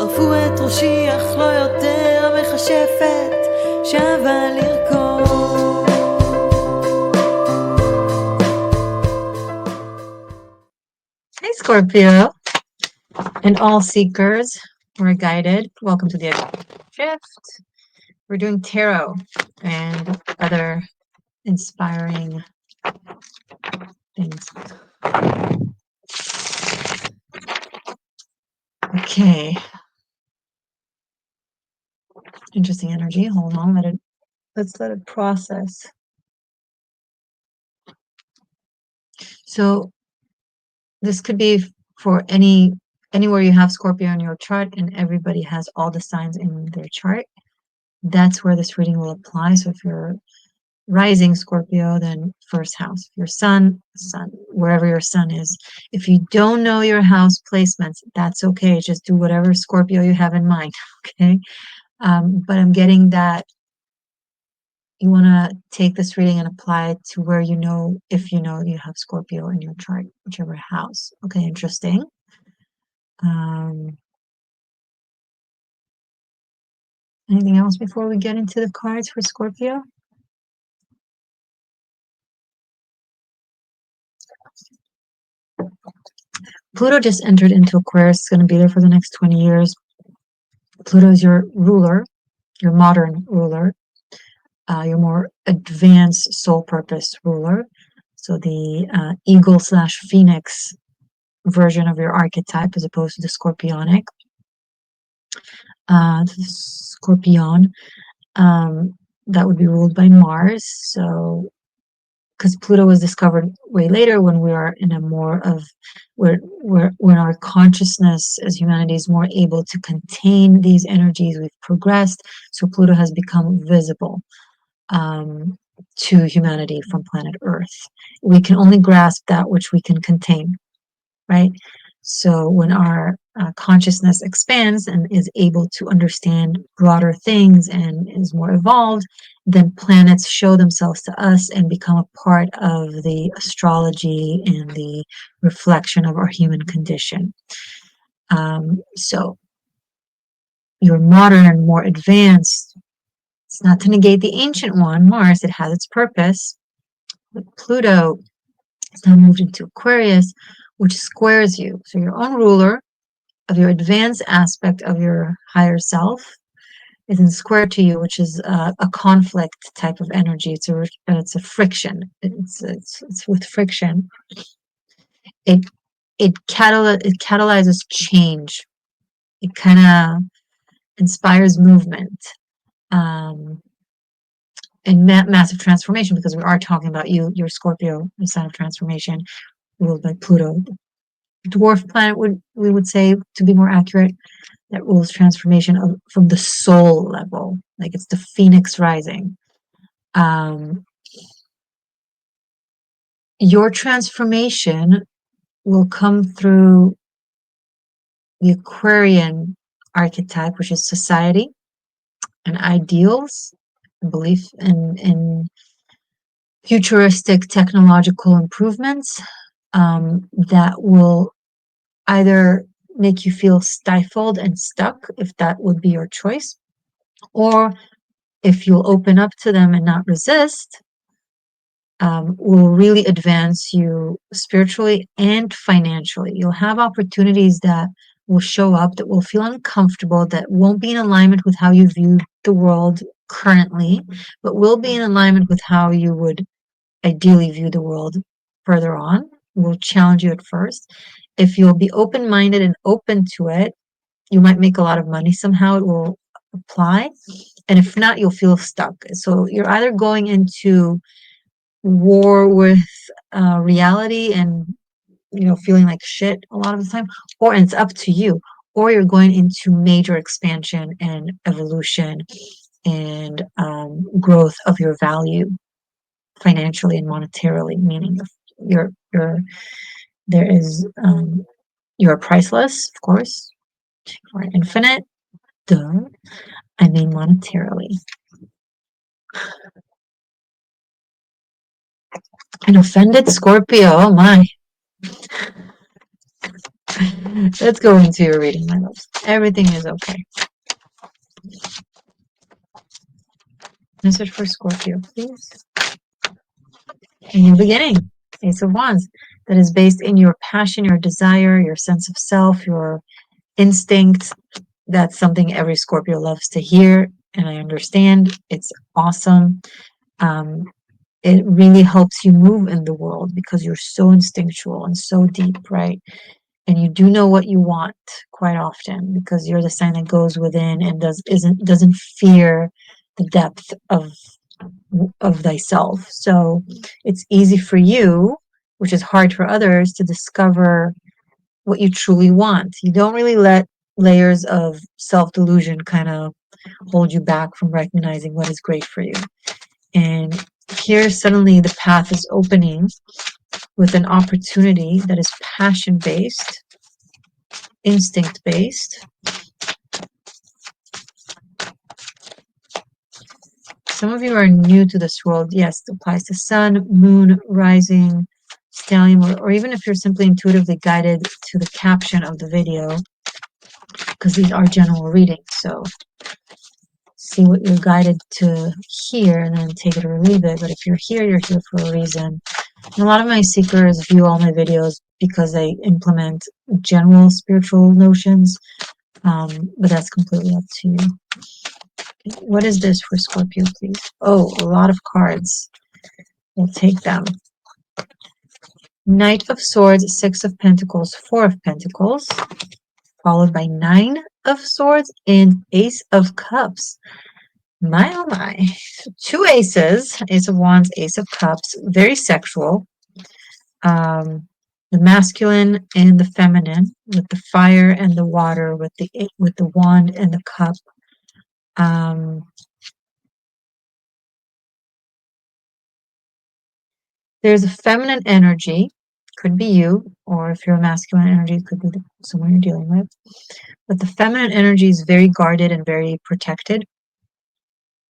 ערפו את ראשי אך לא יותר מכשפת שווה לרקוד. Hey Scorpio and all seekers who are guided, welcome to the shift. We're doing tarot and other inspiring things. Okay. Interesting energy. Hold on, let's let it process. So this could be for anywhere you have Scorpio in your chart and everybody has all the signs in their chart. That's where this reading will apply. So if you're rising Scorpio, then first house. If your sun, wherever your sun is. If you don't know your house placements, that's okay. Just do whatever Scorpio you have in mind, okay? But I'm getting that you want to take this reading and apply it to where you know, if you know you have Scorpio in your chart, whichever house. Okay, interesting. Anything else before we get into the cards for Scorpio? Pluto just entered into Aquarius. It's going to be there for the next 20 years. Pluto is your ruler, your modern ruler, your more advanced soul purpose ruler. So the eagle/phoenix version of your archetype as opposed to the scorpionic. Scorpion, that would be ruled by Mars. So because Pluto was discovered way later when we are in a more of when our consciousness as humanity is more able to contain these energies, we've progressed. So Pluto has become visible to humanity from planet Earth. We can only grasp that which we can contain, right? So when our consciousness expands and is able to understand broader things and is more evolved, then planets show themselves to us and become a part of the astrology and the reflection of our human condition. So your modern, more advanced, it's not to negate the ancient one, Mars, it has its purpose. But Pluto is now moved into Aquarius, which squares you. So your own ruler of your advanced aspect of your higher self is in square to you, which is a conflict type of energy. It's a friction. It's with friction. It catalyzes change. It kind of inspires movement and massive transformation, because we are talking about your Scorpio, the sign of transformation, ruled by Pluto. Dwarf planet, we would say, to be more accurate, that rules transformation from the soul level, like it's the phoenix rising. Your transformation will come through the Aquarian archetype, which is society and ideals, and belief in futuristic technological improvements that will either make you feel stifled and stuck, if that would be your choice, or if you'll open up to them and not resist, will really advance you spiritually and financially. You'll have opportunities that will show up that will feel uncomfortable, that won't be in alignment with how you view the world currently, but will be in alignment with how you would ideally view the world further on. Will challenge you at first. If you'll be open-minded and open to it, you might make a lot of money somehow. It will apply. And if not, you'll feel stuck. So you're either going into war with reality and feeling like shit a lot of the time, or it's up to you, or you're going into major expansion and evolution and growth of your value financially and monetarily, meaning you're priceless, of course, or infinite. Duh. I mean monetarily. An offended Scorpio, oh my. Let's go into your reading, my loves. Everything is okay. Message for Scorpio, please. A new beginning. Ace of Wands. That is based in your passion, your desire, your sense of self, your instinct. That's something every Scorpio loves to hear, and I understand. It's awesome. It really helps you move in the world because you're so instinctual and so deep, right? And you do know what you want quite often because you're the sign that goes within and doesn't fear the depth of thyself. So it's easy for you, which is hard for others, to discover what you truly want. You don't really let layers of self-delusion kind of hold you back from recognizing what is great for you. And here suddenly the path is opening with an opportunity that is passion-based, instinct-based. Some of you are new to this world. Yes, it applies to sun, moon, rising, stellium, or even if you're simply intuitively guided to the caption of the video, because these are general readings. So see what you're guided to hear and then take it or leave it. But if you're here for a reason. And a lot of my seekers view all my videos because I implement general spiritual notions, but that's completely up to you. What is this for Scorpio, please? Oh, a lot of cards. We'll take them. Knight of Swords, Six of Pentacles, Four of Pentacles, followed by Nine of Swords and Ace of Cups. My, oh my. Two aces, Ace of Wands, Ace of Cups, very sexual. The masculine and the feminine, with the fire and the water, with the wand and the cup. There's a feminine energy, could be you, or if you're a masculine energy, it could be someone you're dealing with. But the feminine energy is very guarded and very protected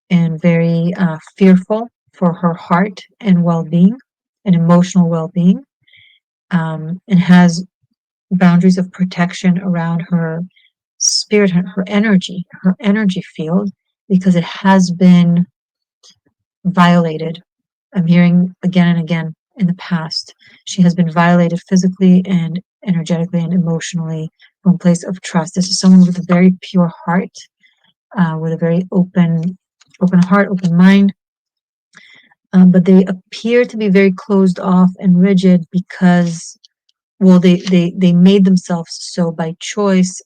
and very fearful for her heart and well-being and emotional well-being, and has boundaries of protection around her spirit, her energy field, because it has been violated. I'm hearing again and again in the past, she has been violated physically and energetically and emotionally from a place of trust. This is someone with a very pure heart, with a very open heart, open mind. But they appear to be very closed off and rigid because, well, they made themselves so by choice,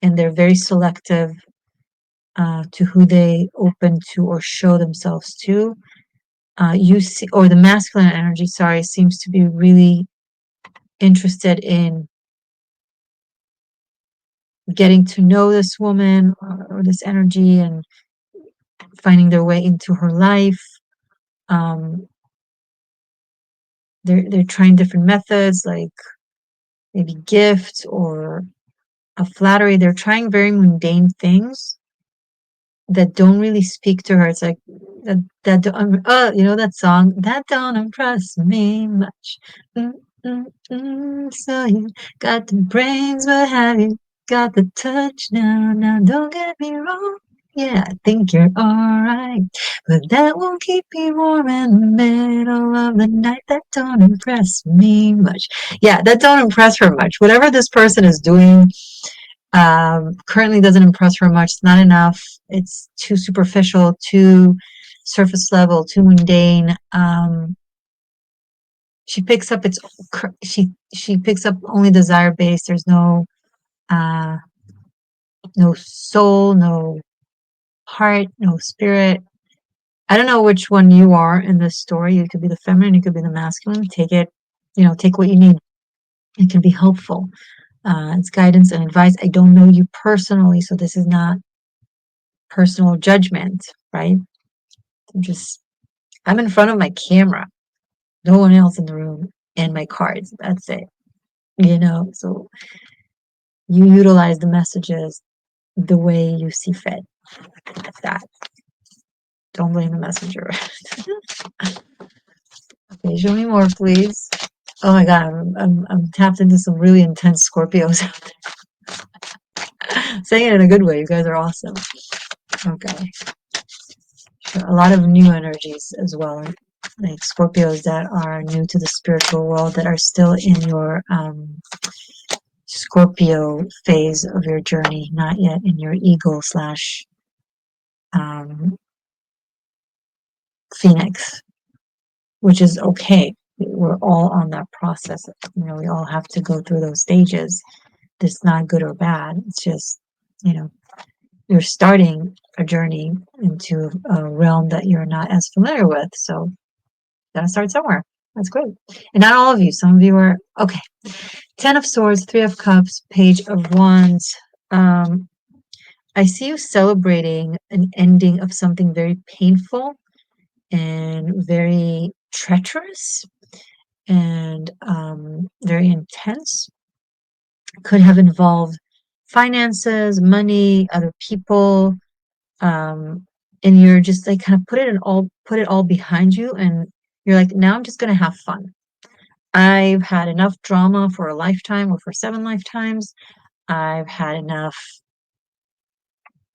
and they're very selective to who they open to or show themselves to. You see, or the masculine energy, sorry, seems to be really interested in getting to know this woman or this energy and finding their way into her life. They're trying different methods, like maybe gift or a flattery. They're trying very mundane things that don't really speak to her. It's like you know that song, that don't impress me much. So you got the brains, but have you got the touch now? Now don't get me wrong. Yeah, I think you're alright, but that won't keep me warm in the middle of the night. That don't impress me much. Yeah, that don't impress her much. Whatever this person is doing currently doesn't impress her much. It's not enough. It's too superficial, too surface level, too mundane. She picks up she picks up only desire based. There's no soul, no heart, no spirit. I don't know which one you are in this story. You could be the feminine, you could be the masculine. Take it, take what you need. It can be helpful. It's guidance and advice. I don't know you personally, so this is not personal judgment, right? I'm in front of my camera, no one else in the room, and my cards. That's it. So you utilize the messages the way you see fit. That's that. Don't blame the messenger. Okay, show me more, please. Oh my God, I'm tapped into some really intense Scorpios out there. Saying it in a good way. You guys are awesome. Okay. A lot of new energies as well. Like Scorpios that are new to the spiritual world that are still in your Scorpio phase of your journey, not yet in your ego slash Phoenix, which is okay. We're all on that process. You know, we all have to go through those stages. It's not good or bad. It's just, you know, you're starting a journey into a realm that you're not as familiar with. So you gotta start somewhere. That's great. And not all of you. Some of you are okay. 10 of Swords, 3 of Cups, Page of Wands. I see you celebrating an ending of something very painful and very treacherous and very intense. Could have involved finances, money, other people, and you're just like kind of put it all behind you, and you're like, now I'm just gonna have fun. I've had enough drama for a lifetime or for 7 lifetimes. I've had enough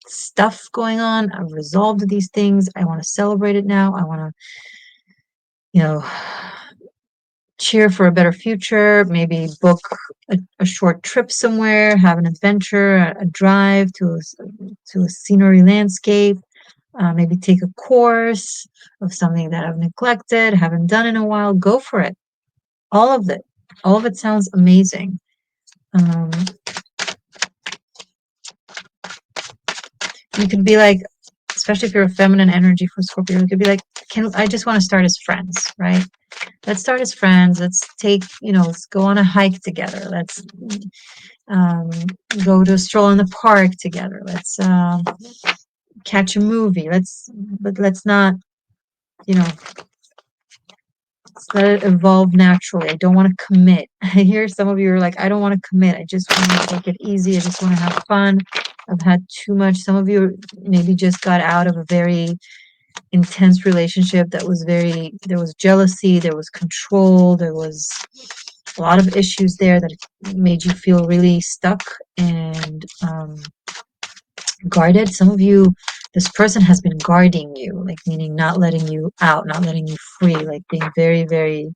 stuff going on. I've resolved these things. I want to celebrate it now. I want to, you know, cheer for a better future, maybe book a short trip somewhere, have an adventure, a drive to a scenery landscape, maybe take a course of something that I've neglected, haven't done in a while. Go for it. All of it. All of it sounds amazing. You could be like, especially if you're a feminine energy for Scorpio, you could be like, I just want to start as friends, right? Let's start as friends. Let's take, let's go on a hike together. Let's um, go to a stroll in the park together. Let's catch a movie. But let's not, you know, let it evolve naturally. I don't want to commit. I hear some of you are like, I don't want to commit. I just want to take it easy. I just want to have fun. I've had too much. Some of you maybe just got out of a very intense relationship there was jealousy, there was control, there was a lot of issues there that made you feel really stuck and guarded. Some of you, this person has been guarding you, like meaning not letting you out, not letting you free, like being very, very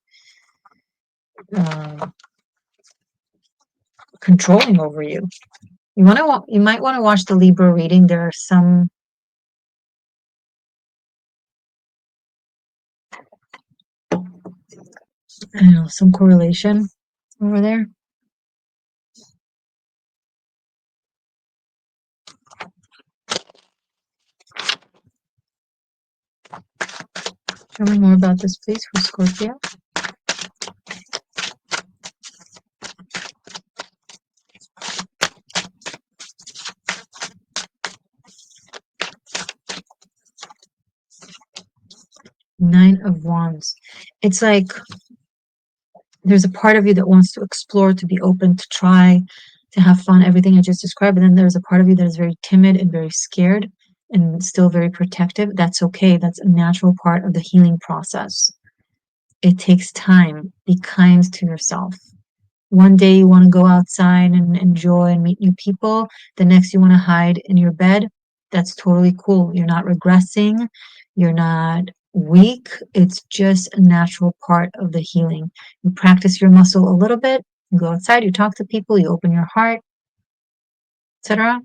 controlling over you. You might want to watch the Libra reading. There are some I don't know, some correlation over there. Tell me more about this, please, for Scorpio. Nine of Wands. It's like there's a part of you that wants to explore, to be open, to try, to have fun, everything I just described. And then there's a part of you that is very timid and very scared and still very protective. That's okay. That's a natural part of the healing process. It takes time. Be kind to yourself. One day you want to go outside and enjoy and meet new people. The next you want to hide in your bed. That's totally cool. You're not regressing. You're not weak. It's just a natural part of the healing. You practice your muscle a little bit. You go outside, you talk to people, you open your heart, etc.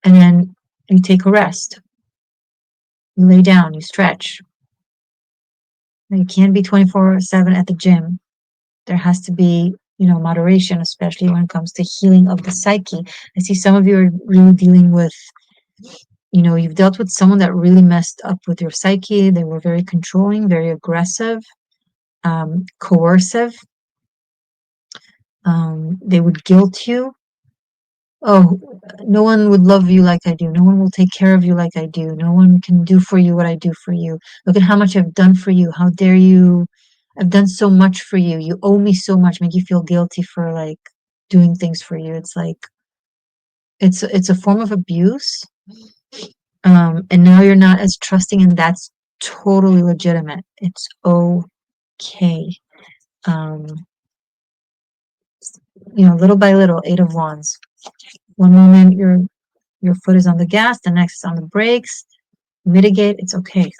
And then you take a rest. You lay down, you stretch. You can't be 24/7 at the gym. There has to be, moderation, especially when it comes to healing of the psyche. I see some of you are really dealing with, you've dealt with someone that really messed up with your psyche. They were very controlling, very aggressive, coercive. They would guilt you. Oh, no one would love you like I do. No one will take care of you like I do. No one can do for you what I do for you. Look at how much I've done for you. How dare you? I've done so much for you. You owe me so much. Make you feel guilty for like doing things for you. It's like it's a form of abuse. And now you're not as trusting, and that's totally legitimate. It's okay. Um, little by little, Eight of Wands. One moment your foot is on the gas, the next is on the brakes. Mitigate, it's okay.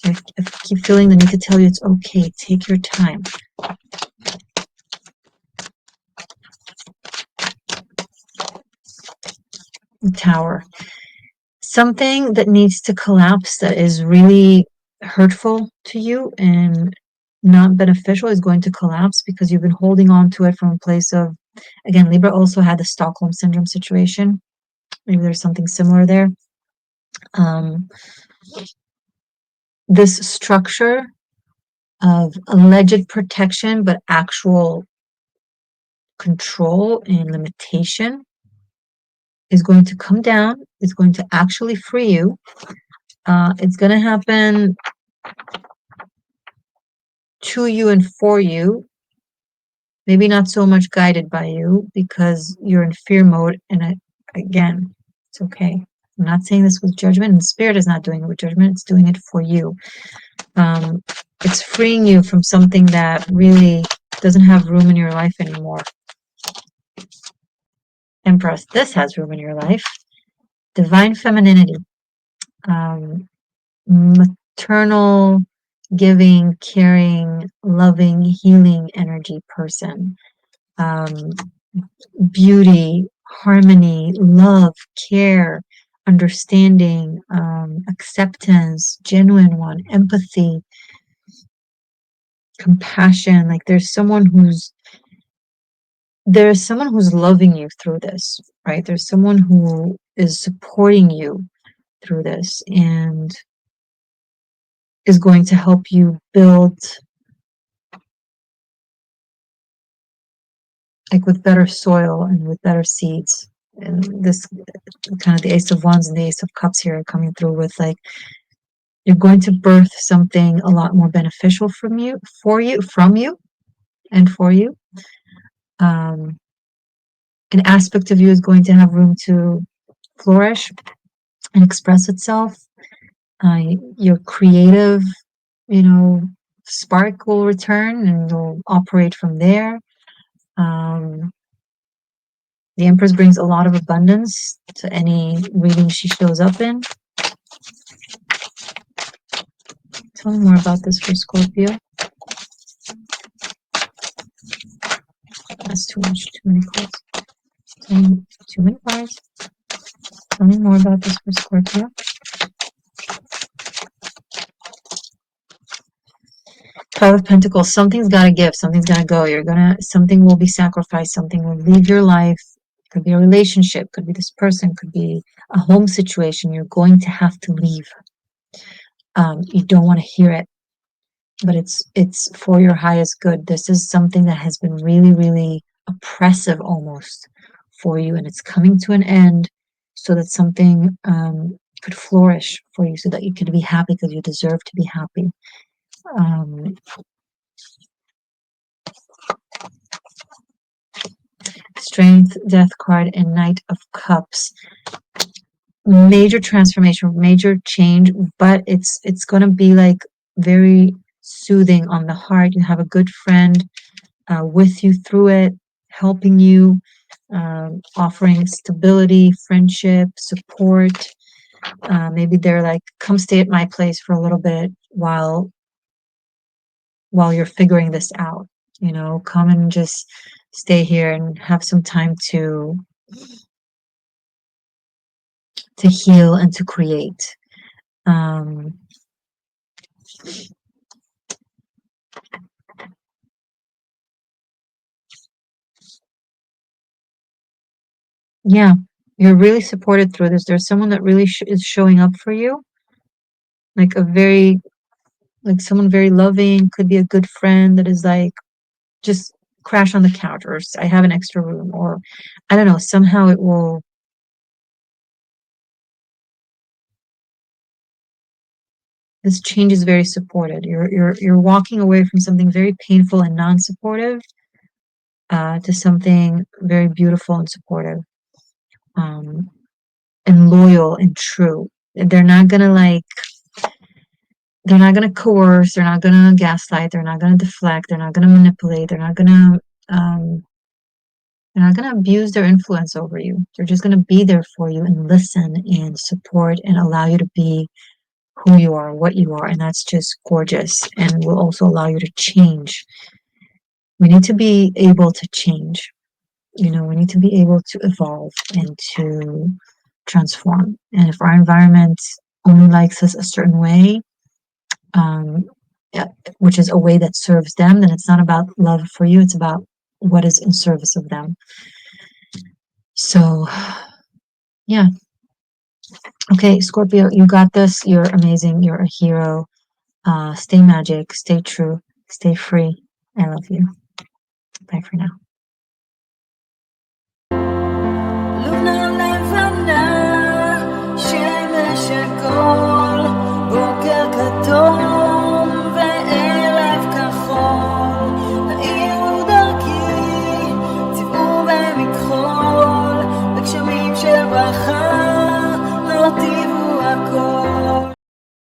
I keep feeling the need to tell you it's okay. Take your time. The Tower. Something that needs to collapse that is really hurtful to you and not beneficial is going to collapse because you've been holding on to it from a place of, again, Libra also had the Stockholm Syndrome situation. Maybe there's something similar there. This structure of alleged protection, but actual control and limitation is going to come down. It's going to actually free you. It's going to happen to you and for you. Maybe not so much guided by you because you're in fear mode. And again, it's okay. I'm not saying this with judgment, and Spirit is not doing it with judgment. It's doing it for you. It's freeing you from something that really doesn't have room in your life anymore. Empress, this has room in your life. Divine femininity. Maternal, giving, caring, loving, healing energy person. Beauty, harmony, love, care, understanding, acceptance, genuine one, empathy, compassion. Like there's someone who's loving you through this, right? There's someone who is supporting you through this and is going to help you build like with better soil and with better seeds. And this kind of the Ace of Wands and the Ace of Cups here are coming through with like you're going to birth something a lot more beneficial from you, and for you. An aspect of you is going to have room to flourish and express itself. Your creative, spark will return and you'll operate from there. The Empress brings a lot of abundance to any reading she shows up in. Tell me more about this for Scorpio. That's too much, too many cards. Too many cards. Tell me more about this for Scorpio. Five of Pentacles. Something's got to give. Something's got to go. Something will be sacrificed. Something will leave your life. It could be a relationship. Could be this person. Could be a home situation. You're going to have to leave. You don't want to hear it, but it's for your highest good. This is something that has been really, really oppressive almost for you, and it's coming to an end so that something could flourish for you, so that you could be happy because you deserve to be happy. Strength, Death card, and Knight of Cups. Major transformation, major change, but it's going to be like very soothing on the heart. You have a good friend with you through it, helping you, offering stability, friendship, support. Maybe they're like, come stay at my place for a little bit while you're figuring this out. Come and just stay here and have some time to heal and to create. Yeah, you're really supported through this. There's someone that really is showing up for you, like someone very loving. Could be a good friend that is like, just crash on the couch, or I have an extra room, or I don't know, somehow it will. This change is very supported. You're walking away from something very painful and non-supportive to something very beautiful and supportive, and loyal and true. They're not gonna coerce, they're not gonna gaslight, they're not gonna deflect, they're not gonna manipulate, they're not They're not going to abuse their influence over you. They're just going to be there for you and listen and support and allow you to be who you are, what you are. And that's just gorgeous and will also allow you to change. We need to be able to change. We need to be able to evolve and to transform. And if our environment only likes us a certain way, which is a way that serves them, then it's not about love for you. It's about what is in service of them. So, yeah. Okay, Scorpio, you got this. You're amazing. You're a hero. Stay magic. Stay true. Stay free. I love you. Bye for now.